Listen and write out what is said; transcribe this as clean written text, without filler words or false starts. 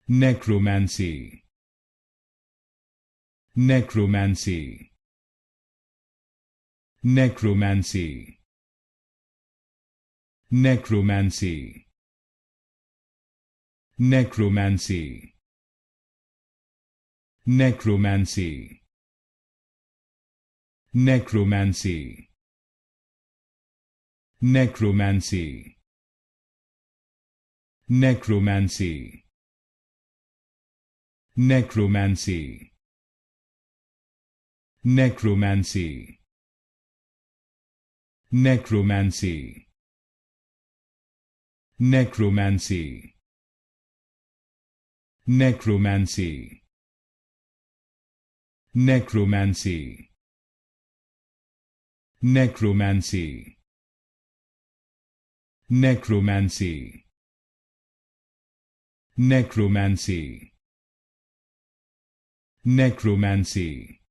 Necromancy. Necromancy. Necromancy. Necromancy. Necromancy. Necromancy. Necromancy. Necromancy. Necromancy. Necromancy. Necromancy. Necromancy. Necromancy. Necromancy. Necromancy. Necromancy. Necromancy. Necromancy. Necromancy.